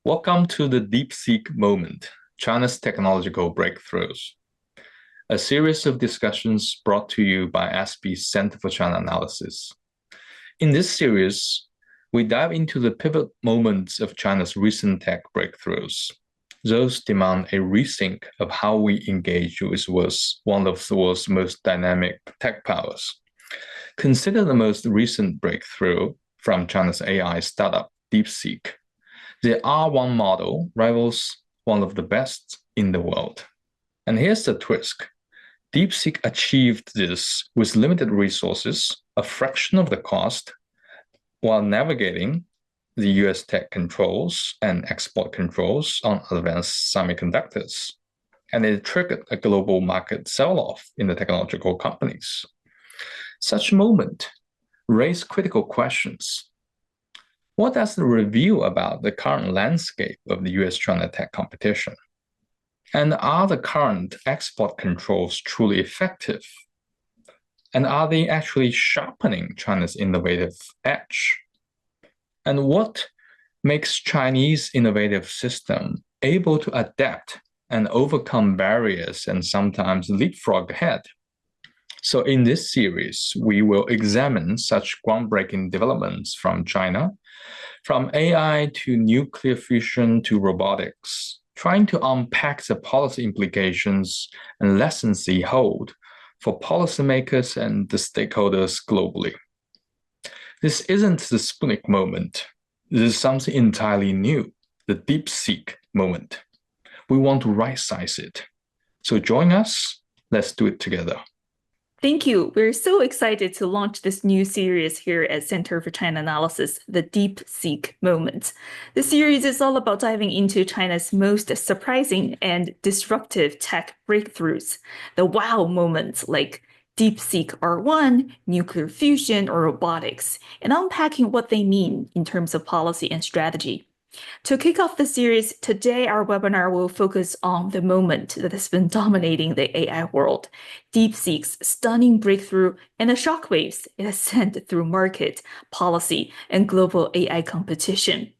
Welcome to the DeepSeek Moment, China's Technological Breakthroughs, a series of discussions brought to you by SB's Center for China Analysis. In this series, we dive into the pivot moments of China's recent tech breakthroughs. Those demand a rethink of how we engage with one of the world's most dynamic tech powers. Consider the most recent breakthrough from China's AI startup, DeepSeek. The R1 model rivals one of the best in the world. And here's the twist. DeepSeek achieved this with limited resources, a fraction of the cost, while navigating the U.S. tech controls and export controls on advanced semiconductors. And it triggered a global market sell-off in the technological companies. Such moment raised critical questions. What does it reveal about the current landscape of the U.S. China tech competition? And are the current export controls truly effective? And are they actually sharpening China's innovative edge? And what makes Chinese innovative system able to adapt and overcome barriers and sometimes leapfrog ahead? So in this series, we will examine such groundbreaking developments from China, from AI to nuclear fusion to robotics, trying to unpack the policy implications and lessons they hold for policymakers and the stakeholders globally. This isn't the Sputnik moment. This is something entirely new, the DeepSeek moment. We want to right-size it. So join us. Let's do it together. Thank you. We're so excited to launch this new series here at Center for China Analysis, the DeepSeek Moment. The series is all about diving into China's most surprising and disruptive tech breakthroughs, the wow moments like DeepSeek R1, nuclear fusion, or robotics, and unpacking what they mean in terms of policy and strategy. To kick off the series, today our webinar will focus on the moment that has been dominating the AI world, DeepSeek's stunning breakthrough and the shockwaves it has sent through market, policy, and global AI competition.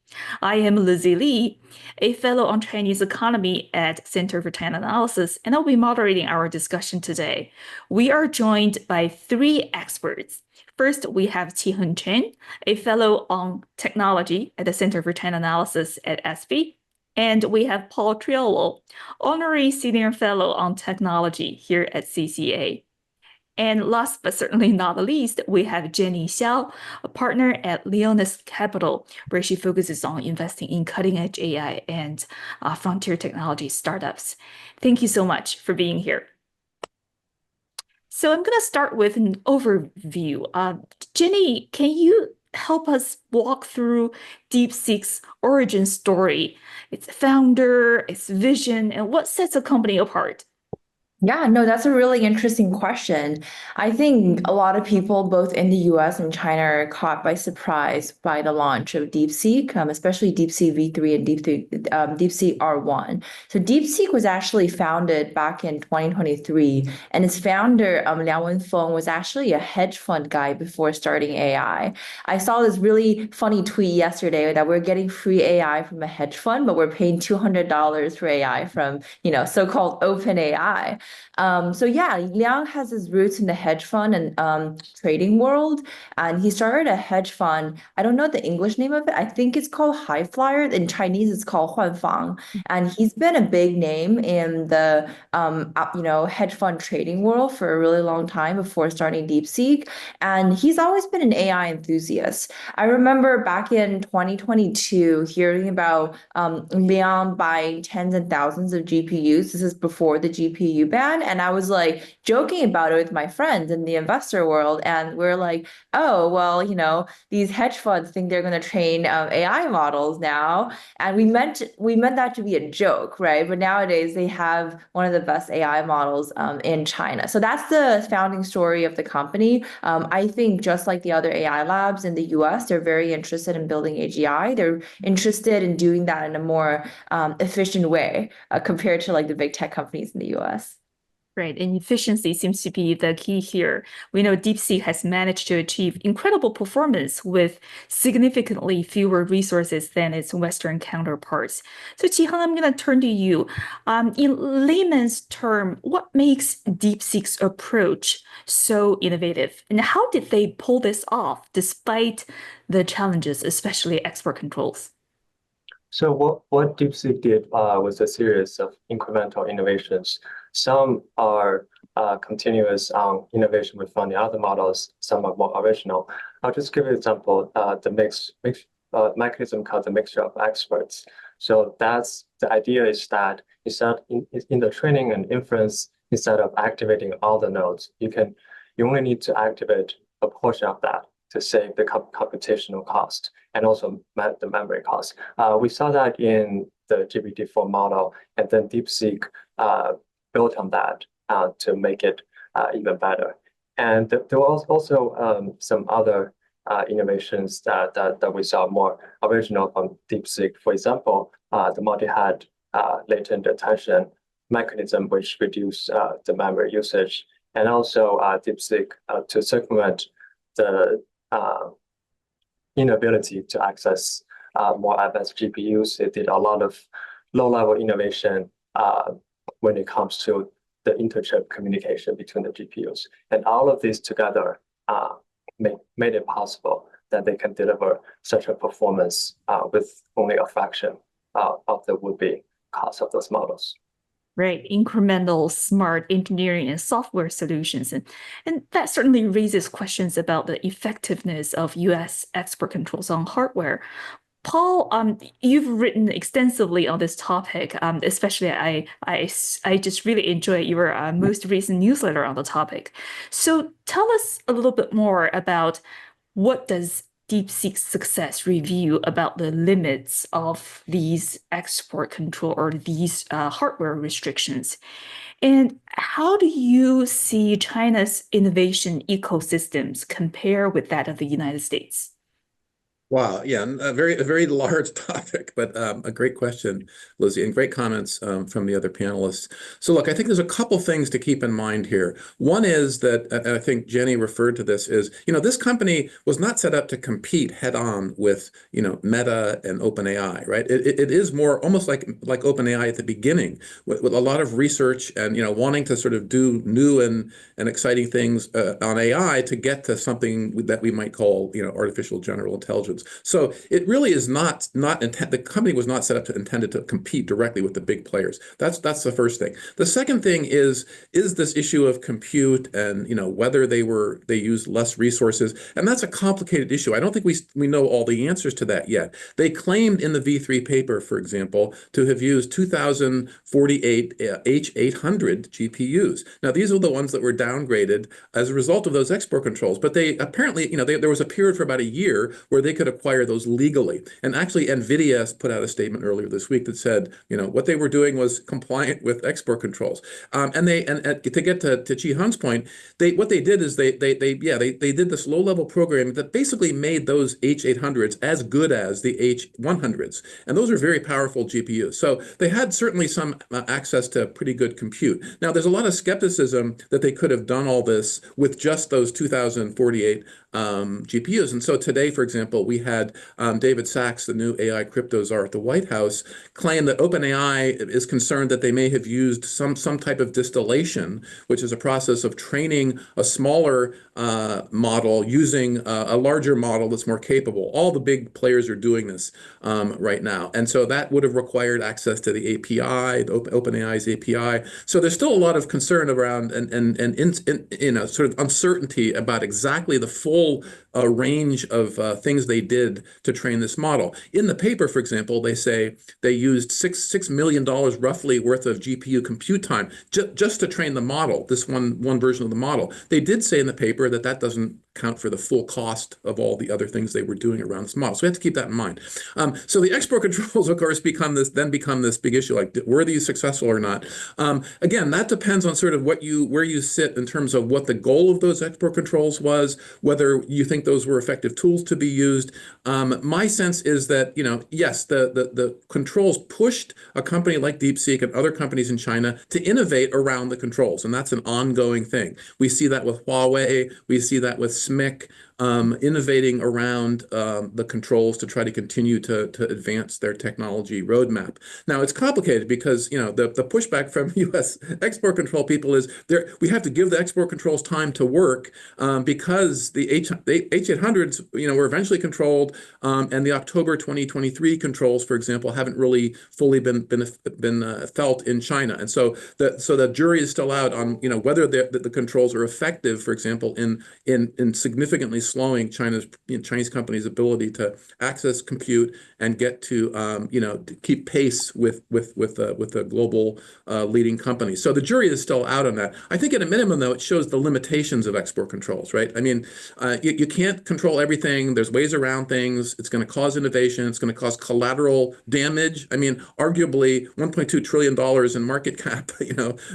I am Lizzie Li, a fellow on Chinese economy at Center for China Analysis, and I'll be moderating our discussion today. We are joined by three experts. First, we have Qiheng Chen, a fellow on technology at the Center for China Analysis at SB. And we have Paul Triolo, honorary senior fellow on technology here at CCA. And last but certainly not the least, we have Jenny Xiao, a partner at Leonis Capital, where she focuses on investing in cutting-edge AI and frontier technology startups. Thank you so much for being here. So I'm going to start with an overview. Jenny, can you help us walk through DeepSeek's origin story, its founder, its vision, and what sets a company apart? Yeah, no, that's a really interesting question. I think a lot of people, both in the US and China, are caught by surprise by the launch of DeepSeek, especially DeepSeek V3 and DeepSeek R1. So DeepSeek was actually founded back in 2023, and its founder, Liang Wenfeng, was actually a hedge fund guy before starting AI. I saw this really funny tweet yesterday that we're getting free AI from a hedge fund, but we're paying $200 for AI from, so-called OpenAI. So yeah, Liang has his roots in the hedge fund and trading world, and he started a hedge fund. I don't know the English name of it. I think it's called High Flyer. In Chinese, it's called Huanfang. And he's been a big name in the hedge fund trading world for a really long time before starting DeepSeek. And he's always been an AI enthusiast. I remember back in 2022 hearing about Liang buying tens and thousands of GPUs. This is before the GPU ban. And I was like joking about it with my friends in the investor world. And we're like, oh, well, these hedge funds think they're going to train AI models now. And we meant that to be a joke, right? But nowadays they have one of the best AI models in China. So that's the founding story of the company. I think just like the other AI labs in the US, they're very interested in building AGI. They're interested in doing that in a more efficient way compared to like the big tech companies in the US. Right, and efficiency seems to be the key here. We know DeepSeek has managed to achieve incredible performance with significantly fewer resources than its Western counterparts. So, Jihan, I'm going to turn to you. In layman's term, what makes DeepSeek's approach so innovative, and how did they pull this off despite the challenges, especially export controls? So what DeepSeek did was a series of incremental innovations. Some are continuous innovation we found in other models. Some are more original. I'll just give you an example. The mechanism called the mixture of experts. So that's the idea is that in the training and inference, instead of activating all the nodes, you only need to activate a portion of that to save the computational cost and also the memory cost. We saw that in the GPT-4 model, and then DeepSeek built on that to make it even better. And there was also some other innovations that we saw more original from DeepSeek. For example, the multi-head latent attention mechanism, which reduced the memory usage, and also DeepSeek to circumvent the inability to access more advanced GPUs. It did a lot of low-level innovation when it comes to the interchip communication between the GPUs. And all of these together made it possible that they can deliver such a performance with only a fraction of the would-be cost of those models. Right, incremental smart engineering and software solutions. And that certainly raises questions about the effectiveness of US export controls on hardware. Paul, you've written extensively on this topic, especially I just really enjoyed your most recent newsletter on the topic. So tell us a little bit more about what does DeepSeek's success review about the limits of these export control or these hardware restrictions? And how do you see China's innovation ecosystems compare with that of the United States? Wow, yeah, a very large topic, but a great question, Lizzie, and great comments from the other panelists. So look, I think there's a couple things to keep in mind here. One is that, and I think Jenny referred to this, is, this company was not set up to compete head on with, Meta and OpenAI, right? It is more almost like OpenAI at the beginning, with a lot of research and, wanting to sort of do new and exciting things on AI to get to something that we might call, artificial general intelligence. So it really is the company was not set up intended to compete directly with the big players. That's the first thing. The second thing is this issue of compute and whether they used less resources, and that's a complicated issue. I don't think we know all the answers to that yet. They claimed in the V3 paper, for example, to have used 2,048 H800 GPUs. Now these are the ones that were downgraded as a result of those export controls, but they apparently there was a period for about a year where they could acquire those legally. And actually, Nvidia put out a statement earlier this week that said, what they were doing was compliant with export controls. And to get to Jihan's point, what they did is they did this low-level program that basically made those H800s as good as the H100s. And those are very powerful GPUs. So they had certainly some access to pretty good compute. Now, there's a lot of skepticism that they could have done all this with just those 2048 GPUs. And so today, for example, we had David Sachs, the new AI crypto czar at the White House, claim that OpenAI is concerned that they may have used some type of distillation, which is a process of training a smaller model using a larger model that's more capable. All the big players are doing this right now. And so that would have required access to the API, OpenAI's API. So there's still a lot of concern around and sort of uncertainty about exactly the full range of things they did to train this model. In the paper, for example, they say they used $6 million roughly worth of GPU compute time just to train the model, this one version of the model. They did say in the paper that doesn't account for the full cost of all the other things they were doing around this model. So we have to keep that in mind. So the export controls, of course, become this big issue, like were these successful or not? Again, that depends on sort of where you sit in terms of what the goal of those export controls was, whether you think those were effective tools to be used. My sense is that, yes, the controls pushed a company like DeepSeek and other companies in China to innovate around the controls, and that's an ongoing thing. We see that with Huawei, we see that with SMIC, innovating around the controls to try to continue to advance their technology roadmap. Now, it's complicated because, the pushback from U.S. export control people is we have to give the export controls time to work because the H800s, were eventually controlled, and the October 2023 controls, for example, haven't really fully been felt in China. And so the jury is still out on, whether the controls are effective, for example, in significantly slowing Chinese companies' ability to access compute and get to to keep pace with the global leading companies. So the jury is still out on that. I think at a minimum, though, it shows the limitations of export controls, right? I mean, you can't control everything. There's ways around things. It's going to cause innovation. It's going to cause collateral damage. I mean, arguably, $1.2 trillion in market cap,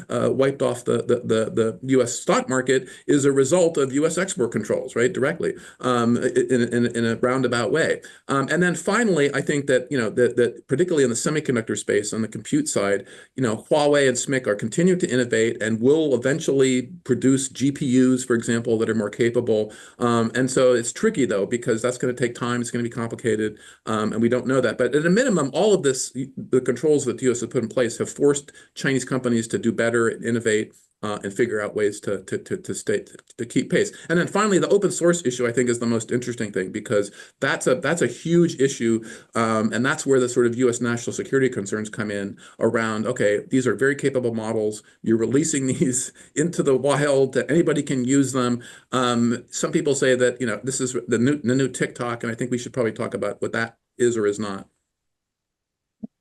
wiped off the U.S. stock market is a result of U.S. export controls, right? Directly, in a roundabout way. And then finally, I think that, that particularly in the semiconductor space, on the compute side, Huawei and SMIC are continuing to innovate and will eventually produce GPUs, for example, that are more capable. And so it's tricky, though, because that's going to take time. It's going to be complicated, and we don't know that. But at a minimum, all of this, the controls that the U.S. has put in place have forced Chinese companies to do better and innovate and figure out ways to keep pace. And then finally, the open source issue, I think, is the most interesting thing, because that's a huge issue, and that's where the sort of U.S. national security concerns come in around, okay, these are very capable models. You're releasing these into the wild, that anybody can use them. Some people say that, this is the new TikTok, and I think we should probably talk about what that is or is not.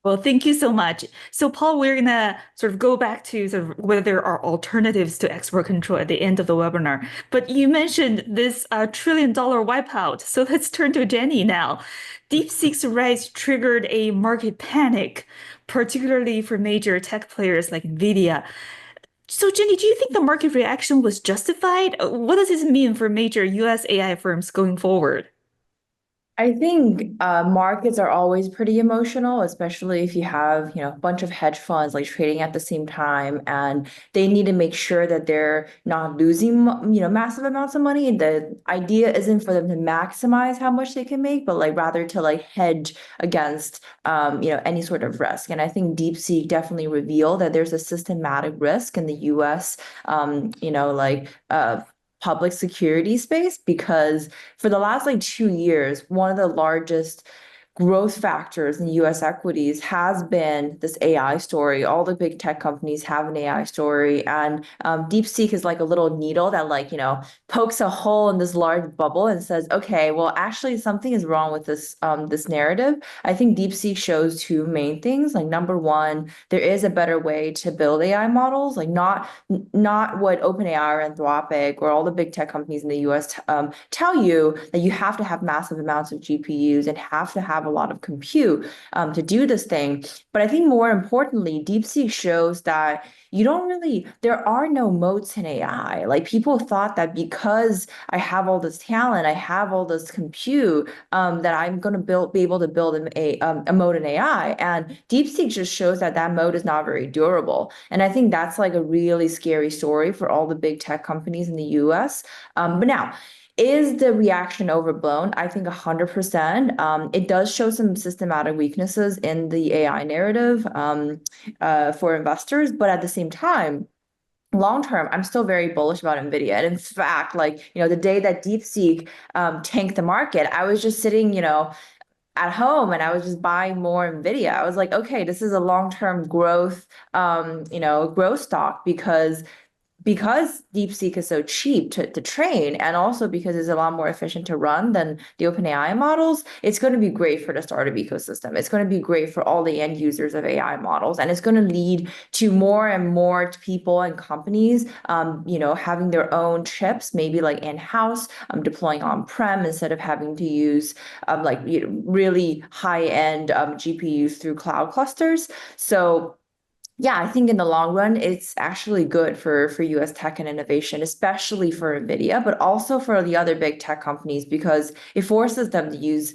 Well, thank you so much. So, Paul, we're going to sort of go back to sort of whether there are alternatives to export control at the end of the webinar. But you mentioned this $1 trillion wipeout. So let's turn to Jenny now. DeepSeek's rise triggered a market panic, particularly for major tech players like Nvidia. So, Jenny, do you think the market reaction was justified? What does this mean for major US AI firms going forward? I think markets are always pretty emotional, especially if you have, a bunch of hedge funds like trading at the same time, and they need to make sure that they're not losing, massive amounts of money. The idea isn't for them to maximize how much they can make, but rather to hedge against, any sort of risk. And I think DeepSeek definitely revealed that there's a systematic risk in the U.S. Public security space, because for the last 2 years, one of the largest growth factors in US equities has been this AI story. All the big tech companies have an AI story, and DeepSeek is like a little needle that pokes a hole in this large bubble and says, okay, well, actually something is wrong with this narrative. I think DeepSeek shows two main things. Number one, there is a better way to build AI models, not what OpenAI or Anthropic or all the big tech companies in the US tell you, that you have to have massive amounts of GPUs and have to have a lot of compute to do this thing. But I think more importantly, DeepSeek shows that there are no moats in AI. People thought that because I have all this talent, I have all this compute, that I'm going to be able to build a moat in AI. And DeepSeek just shows that moat is not very durable. And I think that's a really scary story for all the big tech companies in the US. But now, is the reaction overblown? I think 100%. It does show some systematic weaknesses in the AI narrative for investors, but at the same time, long term, I'm still very bullish about Nvidia. And in fact, the day that DeepSeek tanked the market, I was just sitting, at home, and I was just buying more Nvidia. I was like, okay, this is a long-term growth, growth stock, because because DeepSeek is so cheap to train, and also because it's a lot more efficient to run than the OpenAI models, it's going to be great for the startup ecosystem. It's going to be great for all the end users of AI models, and it's going to lead to more and more people and companies, having their own chips, maybe like in-house, deploying on-prem instead of having to use really high-end GPUs through cloud clusters. So yeah, I think in the long run, it's actually good for US tech and innovation, especially for Nvidia, but also for the other big tech companies, because it forces them to use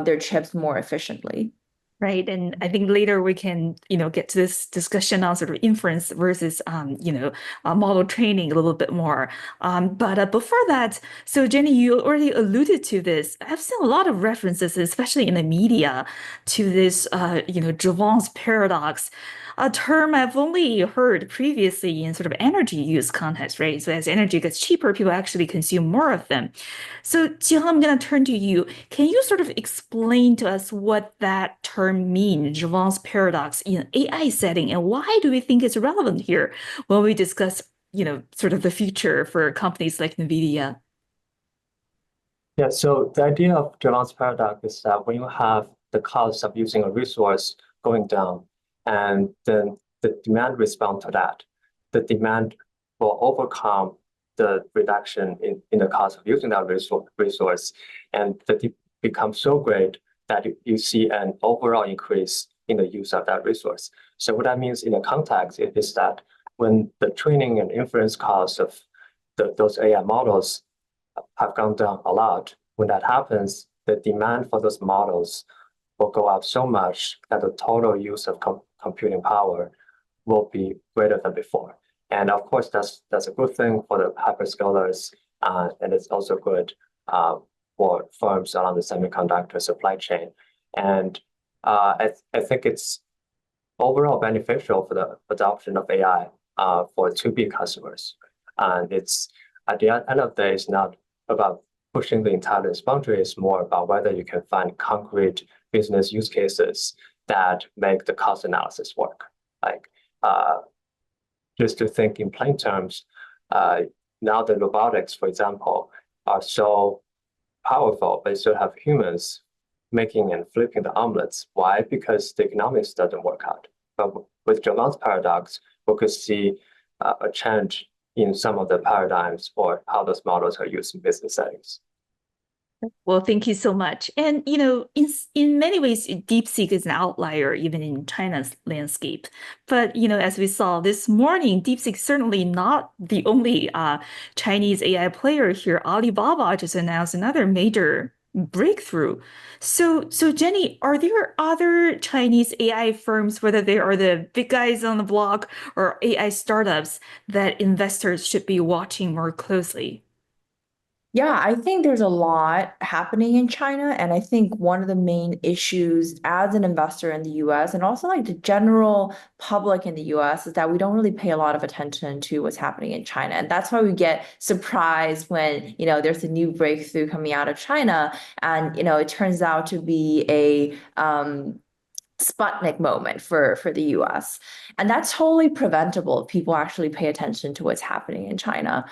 their chips more efficiently. Right. And I think later we can, get to this discussion on sort of inference versus, model training a little bit more. But before that, so Jenny, you already alluded to this. I've seen a lot of references, especially in the media, to this, Jevons Paradox, a term I've only heard previously in sort of energy use context, right? So as energy gets cheaper, people actually consume more of them. So Jill, I'm going to turn to you. Can you sort of explain to us what that term means, Jevons Paradox, in an AI setting, and why do we think it's relevant here when we discuss, sort of the future for companies like Nvidia? Yeah, so the idea of Jevons Paradox is that when you have the cost of using a resource going down, and then the demand responds to that, the demand will overcome the reduction in the cost of using that resource, and the becomes so great that you see an overall increase in the use of that resource. So what that means in the context is that when the training and inference costs of those AI models have gone down a lot, when that happens, the demand for those models will go up so much that the total use of computing power will be greater than before. And of course, that's a good thing for the hyperscalers, and it's also good for firms around the semiconductor supply chain. And I think it's overall beneficial for the adoption of AI for 2B customers. And it's at the end of the day, it's not about pushing the intelligence boundary, it's more about whether you can find concrete business use cases that make the cost analysis work. Like just to think in plain terms, now the robotics, for example, are so powerful, but still have humans making and flipping the omelets. Why? Because the economics doesn't work out. But with Jevons Paradox, we could see a change in some of the paradigms for how those models are used in business settings. Well, thank you so much. And, in many ways, DeepSeek is an outlier even in China's landscape. But, as we saw this morning, DeepSeek is certainly not the only Chinese AI player here. Alibaba just announced another major breakthrough. So Jenny, are there other Chinese AI firms, whether they are the big guys on the block or AI startups, that investors should be watching more closely? Yeah, I think there's a lot happening in China. And I think one of the main issues as an investor in the US and also like the general public in the US is that we don't really pay a lot of attention to what's happening in China. And that's why we get surprised when, there's a new breakthrough coming out of China and, it turns out to be a Sputnik moment for the US. And that's totally preventable if people actually pay attention to what's happening in China.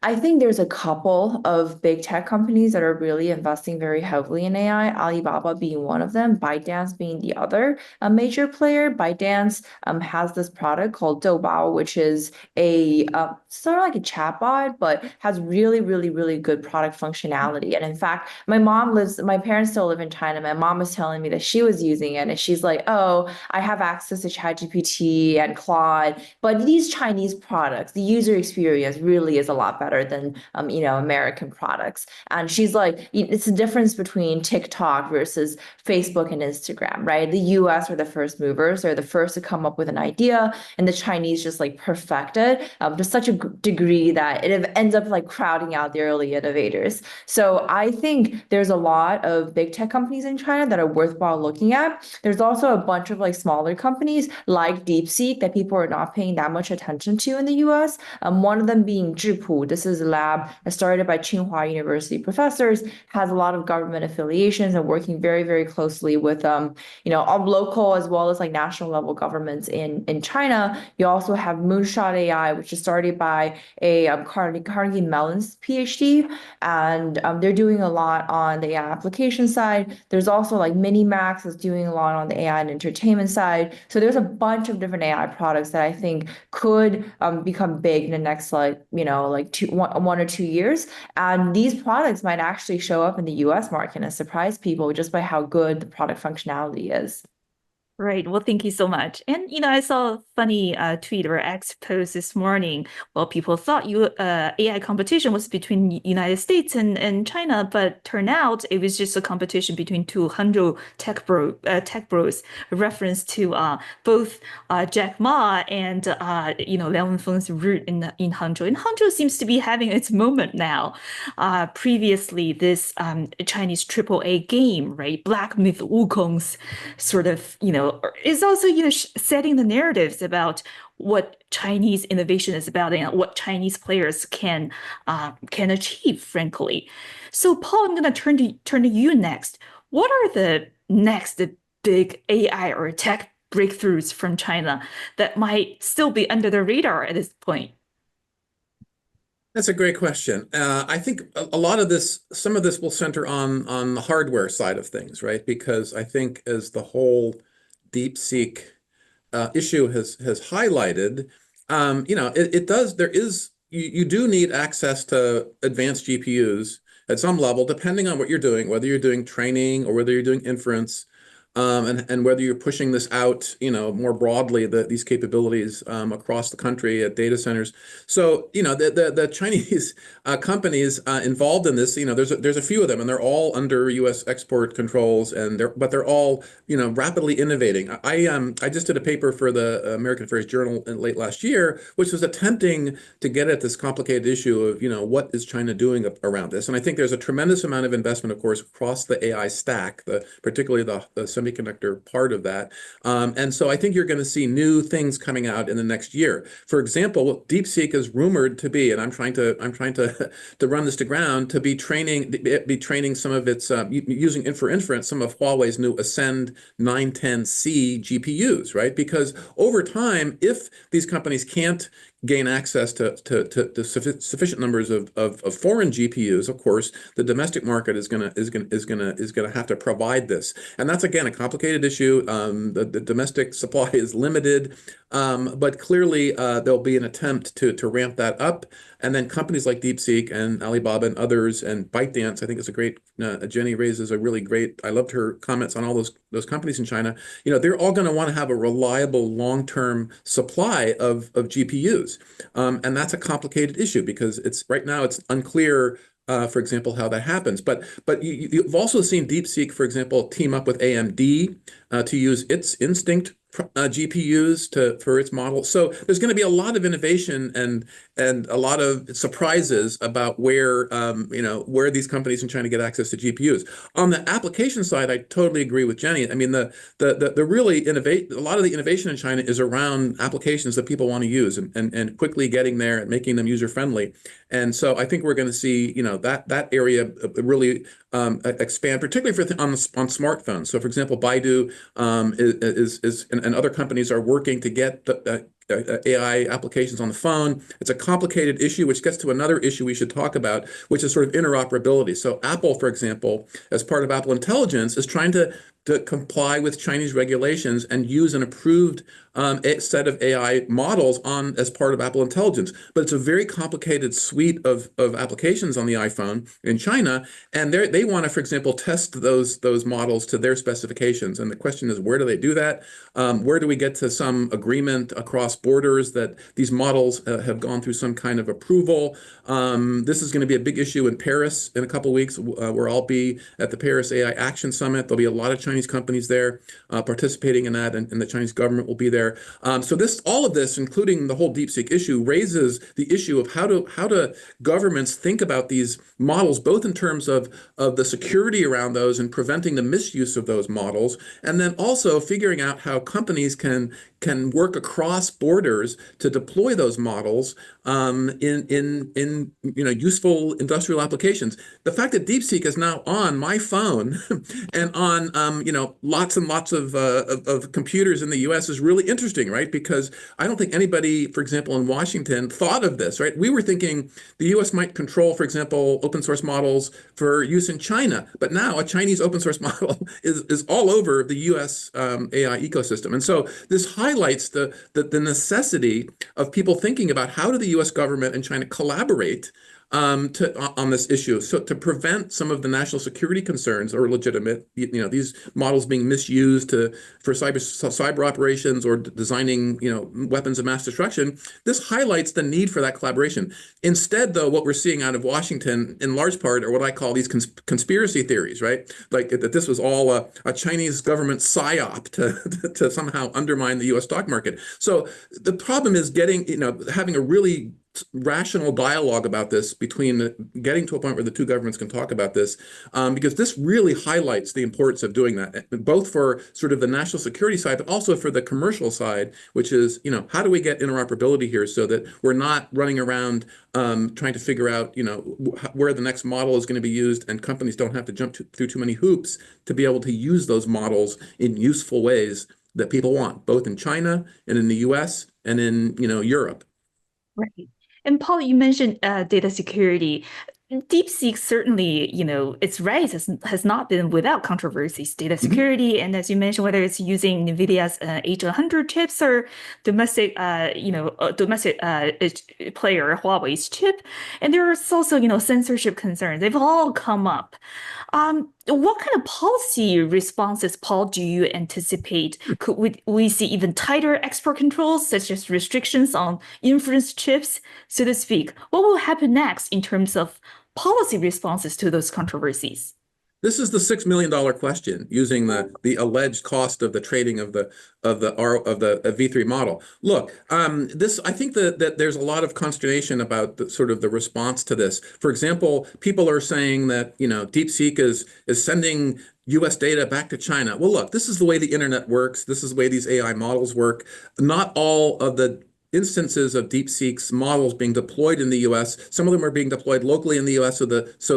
I think there's a couple of big tech companies that are really investing very heavily in AI, Alibaba being one of them, ByteDance being the other major player. ByteDance has this product called Doubao, which is a sort of like a chatbot, but has really, really, really good product functionality. And in fact, my parents still live in China. My mom was telling me that she was using it and she's like, oh, I have access to ChatGPT and Claude, but these Chinese products, the user experience really is a lot better than American products. And she's like, it's the difference between TikTok versus Facebook and Instagram, right? The US are the first movers, they're the first to come up with an idea, and the Chinese just like perfect it to such a degree that it ends up like crowding out the early innovators. So I think there's a lot of big tech companies in China that are worthwhile looking at. There's also also a bunch of like smaller companies like DeepSeek that people are not paying that much attention to in the US. One of them being Zhipu. This is a lab started by Tsinghua University professors, has a lot of government affiliations and working very, very closely with local as well as like national level governments in China. You also have Moonshot AI, which is started by a Carnegie Mellon's PhD, and they're doing a lot on the AI application side. There's also like Minimax is doing a lot on the AI and entertainment side. So there's a bunch of different AI products that I think could become big in the next one or 2 years. And these products might actually show up in the US market and surprise people just by how good the product functionality is. Right. Well, thank you so much. And I saw a funny tweet or X post this morning. Well, people thought AI competition was between United States and China, but turned out it was just a competition between 200 tech bros. A reference to both Jack Ma and Liang Wenfeng's root in Hangzhou. And Hangzhou seems to be having its moment now. Previously, this Chinese AAA game, right, Black Myth Wukong's sort of is also setting the narratives about what Chinese innovation is about and what Chinese players can achieve, frankly. So, Paul, I'm going to turn to you next. What are the next big AI or tech breakthroughs from China that might still be under the radar at this point? That's a great question. I think a lot of this, some of this will center on the hardware side of things, right? Because I think as the whole DeepSeek issue has highlighted, you do need access to advanced GPUs at some level, depending on what you're doing, whether you're doing training or whether you're doing inference, and whether you're pushing this out, more broadly, these capabilities across the country at data centers. So, the Chinese companies involved in this, there's a few of them, and they're all under U.S. export controls, but they're all, rapidly innovating. I just did a paper for the American Affairs Journal in late last year, which was attempting to get at this complicated issue of, what is China doing around this? And I think there's a tremendous amount of investment, of course, across the AI stack, particularly the semiconductor part of that. And so I think you're going to see new things coming out in the next year. For example, DeepSeek is rumored to be, and I'm trying to to run this to ground, to be training some of its using for inference some of Huawei's new Ascend 910C GPUs, right? Because over time, if these companies can't gain access to sufficient numbers of foreign GPUs, of course, the domestic market is gonna have to provide this, and that's again a complicated issue. The domestic supply is limited, but clearly there'll be an attempt to ramp that up, and then companies like DeepSeek and Alibaba and others and ByteDance, I think is a great. Jenny raises a really great. I loved her comments on all those companies in China. They're all going to want to have a reliable long-term supply of GPUs. And that's a complicated issue because right now it's unclear, for example, how that happens. But you've also seen DeepSeek, for example, team up with AMD to use its Instinct GPUs for its model. So there's going to be a lot of innovation and a lot of surprises about where these companies in China get access to GPUs. On the application side, I totally agree with Jenny. I mean, the really a lot of the innovation in China is around applications that people want to use and quickly getting there and making them user friendly. And so I think we're going to see that area really expand, particularly on smartphones. So, for example, Baidu and other companies are working to get the AI applications on the phone. It's a complicated issue, which gets to another issue we should talk about, which is sort of interoperability. So Apple, for example, as part of Apple Intelligence, is trying to comply with Chinese regulations and use an approved set of AI models as part of Apple Intelligence. But it's a very complicated suite of applications on the iPhone in China, and they want to, for example, test those models to their specifications. And the question is, where do they do that? Where do we get to some agreement across borders that these models have gone through some kind of approval? This is going to be a big issue in Paris in a couple of weeks, where I'll be at the Paris AI Action Summit. There'll be a lot of Chinese Chinese companies there participating in that, and the Chinese government will be there. So all of this, including the whole DeepSeek issue, raises the issue of how do governments think about these models, both in terms of the security around those and preventing the misuse of those models, and then also figuring out how companies can work across borders to deploy those models in useful industrial applications. The fact that DeepSeek is now on my phone and on lots and lots of computers in the U.S. is really interesting, right? Because I don't think anybody, for example, in Washington thought of this, right? We were thinking the U.S. might control, for example, open source models for use in China, but now a Chinese open source model is all over the U.S. AI ecosystem. And so this highlights the necessity of people thinking about how do the U.S. government and China collaborate on this issue, so to prevent some of the national security concerns that are legitimate, these models being misused for cyber operations or designing, weapons of mass destruction. This highlights the need for that collaboration. Instead, though, what we're seeing out of Washington, in large part, are what I call these conspiracy theories, right? Like that this was all a Chinese government psyop to somehow undermine the U.S. stock market. So the problem is having a really rational dialogue about this, getting to a point where the two governments can talk about this, because this really highlights the importance of doing that, both for sort of the national security side, but also for the commercial side, which is, how do we get interoperability here so that we're not running around trying to figure out, where the next model is going to be used, and companies don't have to jump through too many hoops to be able to use those models in useful ways that people want, both in China and in the US and in, Europe. Right. And Paul, you mentioned data security. DeepSeek certainly, its rise has not been without controversies. Data security, and as you mentioned, whether it's using Nvidia's H100 chips or domestic player Huawei's chip, and there are also censorship concerns. They've all come up. What kind of policy responses, Paul, do you anticipate? Could we see even tighter export controls, such as restrictions on inference chips, so to speak? What will happen next in terms of policy responses to those controversies? This is the $6 million question, using the alleged cost of the trading of the V3 model. Look, I think that there's a lot of consternation about the response to this. For example, people are saying that DeepSeek is sending U.S. data back to China. Well, look, this is the way the internet works. This is the way these AI models work. Not all of the instances of DeepSeek's models being deployed in the U.S. Some of them are being deployed locally in the U.S., so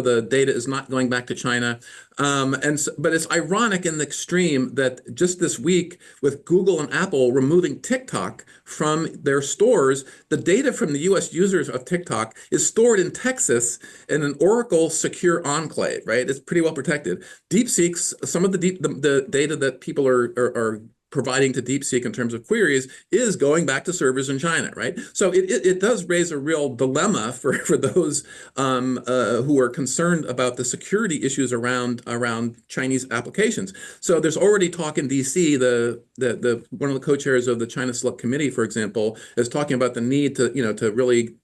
the data is not going back to China. But it's ironic in the extreme that just this week, with Google and Apple removing TikTok from their stores, the data from the U.S. users of TikTok is stored in Texas in an Oracle secure enclave, right? It's pretty well protected. DeepSeek's, some of the data that people are providing to DeepSeek in terms of queries is going back to servers in China, right? So it does raise a real dilemma for those who are concerned about the security issues around Chinese applications. So there's already talk in DC. One of the co-chairs of the China Select Committee, for example, is talking about the need to really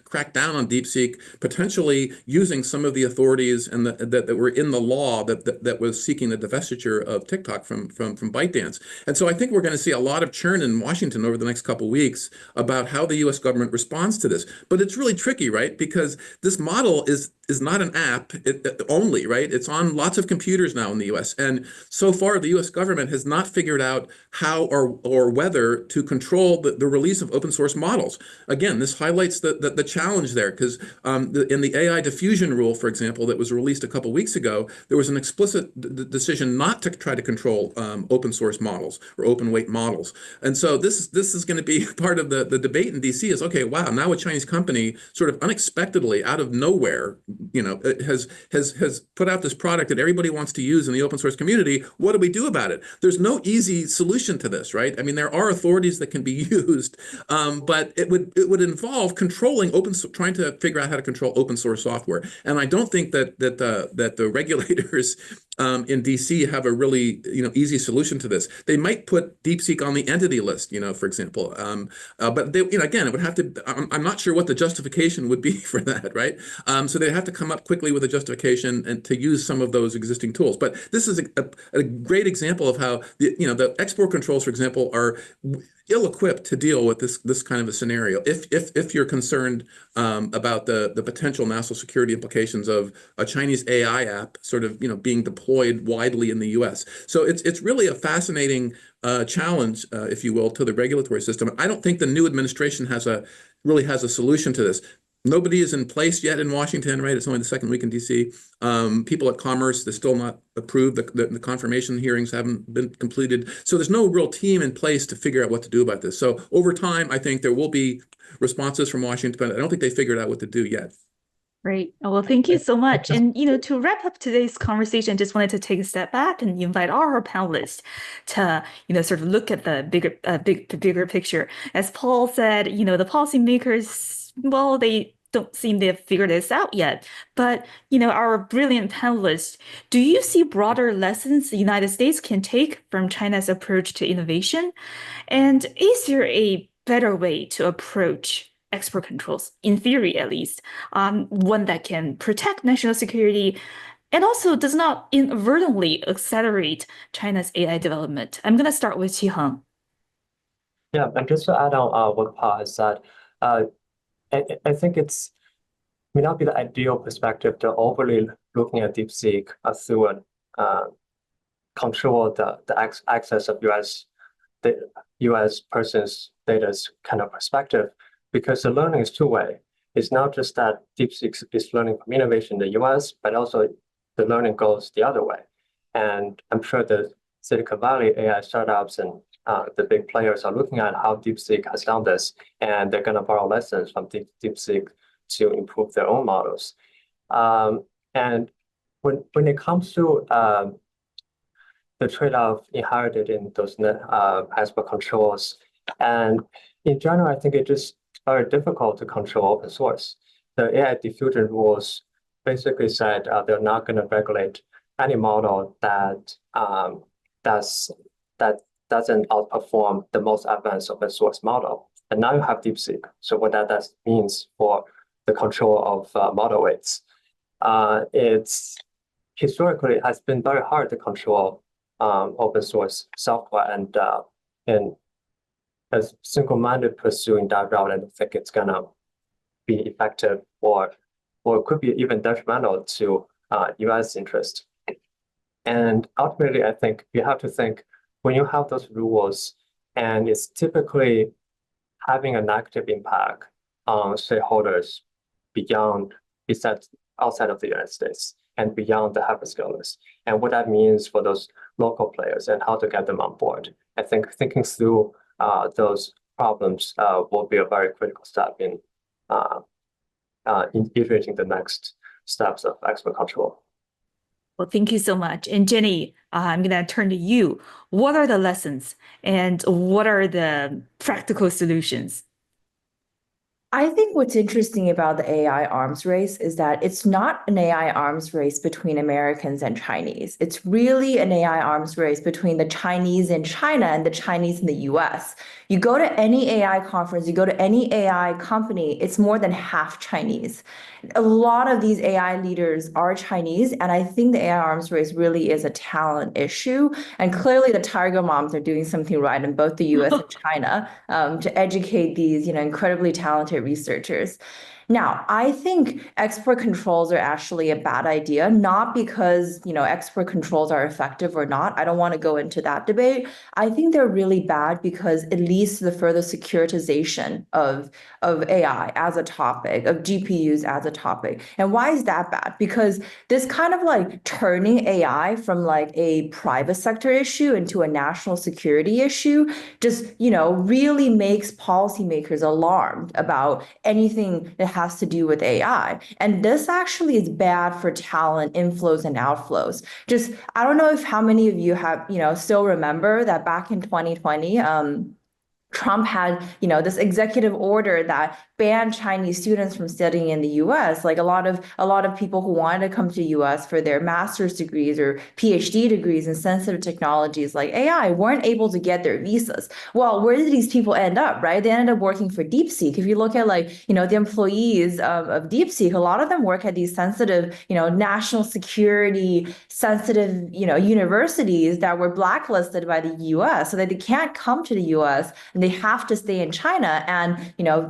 crack down on DeepSeek, potentially using some of the authorities and that were in the law that was seeking the divestiture of TikTok from ByteDance. And so I think we're going to see a lot of churn in Washington over the next couple of weeks about how the U.S. government responds to this. But it's really tricky, right? Because this model is not an app only, right? It's on lots of computers now in the U.S. And so far, the U.S. government has not figured out how or whether to control the release of open source models. Again, this highlights the challenge there, because in the AI diffusion rule, for example, that was released a couple of weeks ago, there was an explicit decision not to try to control open source models or open weight models. And so this is going to be part of the debate in DC is, okay, wow, now a Chinese company sort of unexpectedly out of nowhere, has put out this product that everybody wants to use in the open source community. What do we do about it? There's no easy solution to this, right? I mean, there are authorities that can be used, but it would involve trying to figure out how to control open source software. And I don't think that the regulators in DC have a really easy solution to this. They might might put DeepSeek on the entity list, for example. But they, again, it would have to. I'm not sure what the justification would be for that, right? So they have to come up quickly with a justification and to use some of those existing tools. But this is a great example of how the export controls, for example, are ill-equipped to deal with this kind of a scenario. If you're concerned about the potential national security implications of a Chinese AI app sort of being deployed widely in the U.S. So it's really a fascinating challenge, if you will, to the regulatory system. I don't think the new administration really has a solution to this. Nobody is in place yet in Washington, right? It's only the second week in D.C. People at Commerce, they're still not approved. The confirmation hearings haven't been completed. So there's no real team in place to figure out what to do about this. So over time, I think there will be responses from Washington, but I don't think they figured out what to do yet. Great. Well, thank you so much. And, to wrap up today's conversation, just wanted to take a step back and invite our panelists to, sort of look at the bigger picture. As Paul said, the policymakers, well, they don't seem to have figured this out yet. But, our brilliant panelists, do you see broader lessons the United States can take from China's approach to innovation? And is there a better way to approach export controls, in theory at least, one that can protect national security and also does not inadvertently accelerate China's AI development? I'm going to start with Qiheng. Yeah, and just to add on what Paul has said, I think it's may not be the ideal perspective to overly looking at DeepSeek through a control the access of U.S. persons' data's kind of perspective, because the learning is two-way. It's not just that DeepSeek is learning from innovation in the US, but also the learning goes the other way. And I'm sure the Silicon Valley AI startups and the big players are looking at how DeepSeek has done this, and they're going to borrow lessons from DeepSeek to improve their own models. And when it comes to the trade-off inherited in those export controls, and in general, I think it just very difficult to control open source. The AI diffusion rules basically said they're not going to regulate any model that doesn't outperform the most advanced open source model. And now you have DeepSeek. So what that means for the control of model weights, it's historically it has been very hard to control open source software, and as single-minded pursuing that route, I don't think it's gonna be effective, or it could be even detrimental to U.S. interest. And ultimately, I think you have to think when you have those rules, and it's typically having a negative impact on stakeholders outside of the United States and beyond the hyperscalers, and what that means for those local players and how to get them on board. I think thinking through those problems will be a very critical step in iterating the next steps of export control. Well, thank you so much. And Jenny, I'm going to turn to you. What are the lessons and what are the practical solutions? I think what's interesting about the AI arms race is that it's not an AI arms race between Americans and Chinese. It's really an AI arms race between the Chinese in China and the Chinese in the US. You go to any AI conference, you go to any AI company, it's more than half Chinese. A lot of these AI leaders are Chinese, and I think the AI arms race really is a talent issue. And clearly the Tiger Moms are doing something right in both the US and China to educate these, incredibly talented researchers. Now, I think export controls are actually a bad idea, not because, export controls are effective or not. I don't want to go into that debate. I think they're really bad because it leads to the further securitization of AI as a topic, of GPUs as a topic. And why is that bad? Because this kind of like turning AI from like a private sector issue into a national security issue just, really makes policymakers alarmed about anything that has to do with AI. And this actually is bad for talent inflows and outflows. Just, I don't know if how many of you have, still remember that back in 2020, Trump had, this executive order that banned Chinese students from studying in the U.S. Like a lot of people who wanted to come to the U.S. for their master's degrees or PhD degrees in sensitive technologies like AI weren't able to get their visas. Well, where did these people end up, right? They ended up working for DeepSeek. If you look at the employees of DeepSeek, a lot of them work at these sensitive, national security sensitive, universities that were blacklisted by the U.S. so that they can't come to the U.S. and they have to stay in China. And,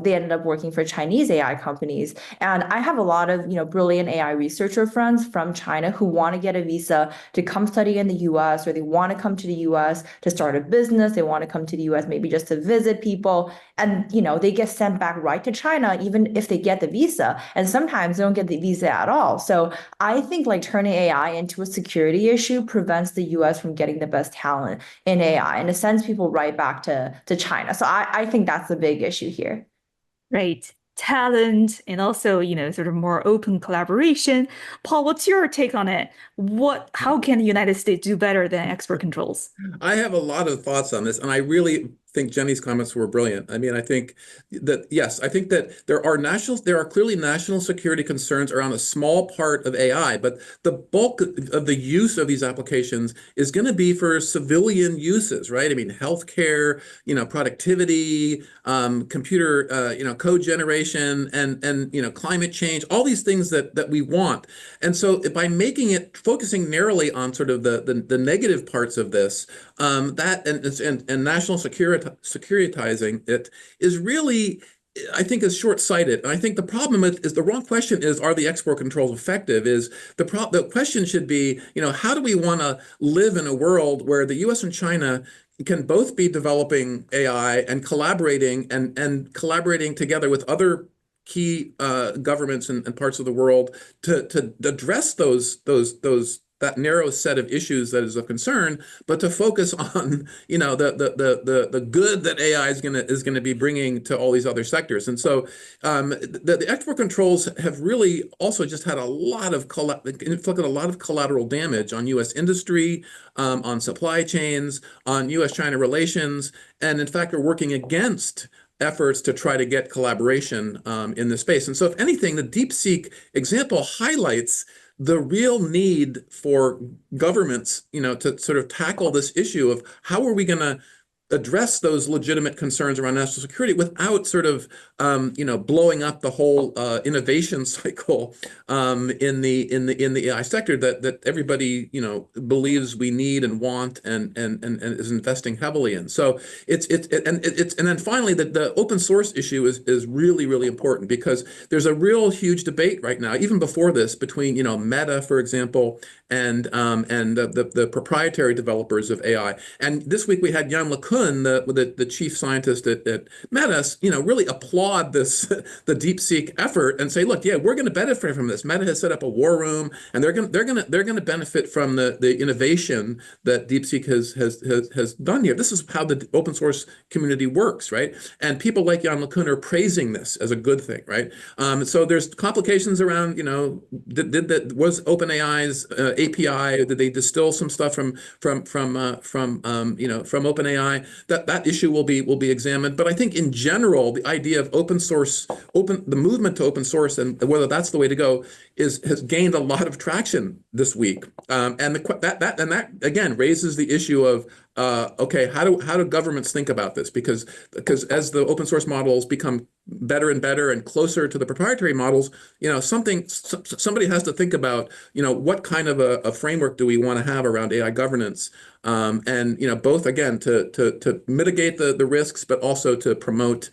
they ended up working for Chinese AI companies. And I have a lot of, brilliant AI researcher friends from China who want to get a visa to come study in the US, or they want to come to the US to start a business. They want to come to the US maybe just to visit people. And, they get sent back right to China, even if they get the visa. And sometimes they don't get the visa at all. So I think turning AI into a security issue prevents the US from getting the best talent in AI, and it sends people right back to China. So I think that's the big issue here. Right. Talent and also, sort of more open collaboration. Paul, what's your take on it? How can the United States do better than export controls? I have a lot of thoughts on this, and I really think Jenny's comments were brilliant. I mean, I think that, yes, I think that there are clearly national security concerns around a small part of AI, but the bulk of the use of these applications is going to be for civilian uses, right? I mean, healthcare, productivity, computer, code generation, and climate change, all these things that we want. And so by focusing narrowly on sort of the negative parts of this, and national securitizing it is really, I think, is short-sighted. And I think the problem is the wrong question is, are the export controls effective? The question should be, how do we want to live in a world where the US and China can both be developing AI and collaborating together with other key governments and parts of the world to address that narrow set of issues that is of concern, but to focus on the good that AI is going to be bringing to all these other sectors. And so the export controls have really also just had inflicted a lot of collateral damage on U.S. industry, on supply chains, on U.S.-China relations, and in fact are working against efforts to try to get collaboration in this space. And so if anything, the DeepSeek example highlights the real need for governments, to sort of tackle this issue of how are we going to address those legitimate concerns around national security without sort of, blowing up the whole innovation cycle in the AI sector that everybody believes we need and want and is investing heavily in. So and then finally the open source issue is really, really important, because there's a real huge debate right now, even before this, between Meta, for example, and the proprietary developers of AI. And this week we had Jan LeCun, the chief scientist at Meta, really applaud the DeepSeek effort and say, look, yeah, we're going to benefit from this. Meta has set up a war room, and they're going to benefit from the innovation that DeepSeek has done here. This is how the open source community works, right? And people like Jan LeCun are praising this as a good thing, right? So there's complications around, was OpenAI's API, did they distill some stuff from OpenAI? That issue will be examined. But I think in general, the idea of the movement to open source, and whether that's the way to go, has gained a lot of traction this week. And that again raises the issue of okay, how do governments think about this? Because as the open source models become better and better and closer to the proprietary models, somebody has to think about, what kind of a framework do we want to have around AI governance, and both again to mitigate the risks, but also to promote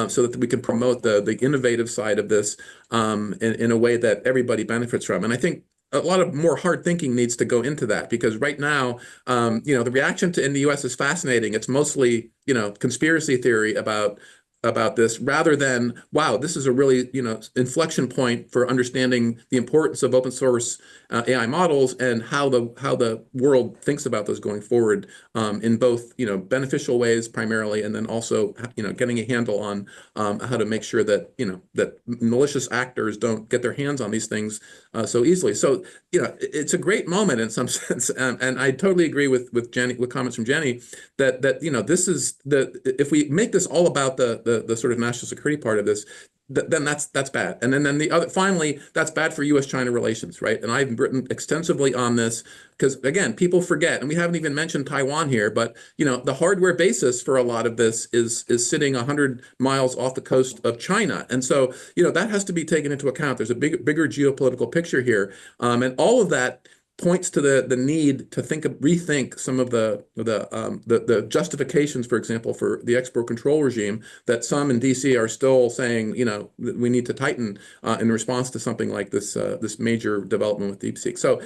so that we can promote the innovative side of this in a way that everybody benefits from. And I think a lot of more hard thinking needs to go into that, because right now, the reaction in the U.S. is fascinating. It's mostly, conspiracy theory about about this, rather than, wow, this is a really, inflection point for understanding the importance of open source AI models and how the world thinks about those going forward, in both, beneficial ways primarily, and then also, getting a handle on how to make sure that, that malicious actors don't get their hands on these things so easily. So, it's a great moment in some sense, and I totally agree with Jenny, with comments from Jenny, that this is if we make this all about the sort of national security part of this, then that's bad. And then the other, finally, that's bad for U.S. China relations, right? And I've written extensively on this because, again, people forget, and we haven't even mentioned Taiwan here, but the hardware basis for a lot of this is sitting 100 miles off the coast of China, and so that has to be taken into account. There's a bigger geopolitical picture here, and all of that points to the need to rethink some of the justifications, for example, for the export control regime that some in DC are still saying, that we need to tighten in response to something like this major development with DeepSeek. So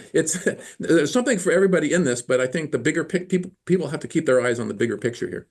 there's something for everybody in this, but I think the bigger people have to keep their eyes on the bigger picture here.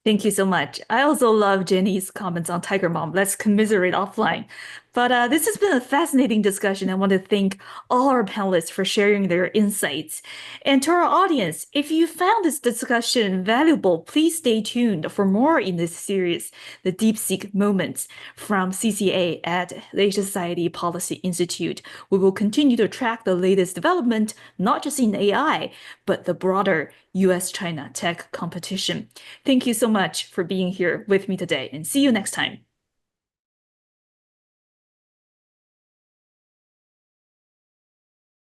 Thank you so much. I also love Jenny's comments on Tiger Mom. Let's commiserate offline. But this has been a fascinating discussion. I want to thank all our panelists for sharing their insights. And to our audience, if you found this discussion valuable, please stay tuned for more in this series, The DeepSeek Moment from CCA at the Asia Society Policy Institute. We will continue to track the latest development, not just in AI, but the broader U.S.-China tech competition. Thank you so much for being here with me today, and see you next time.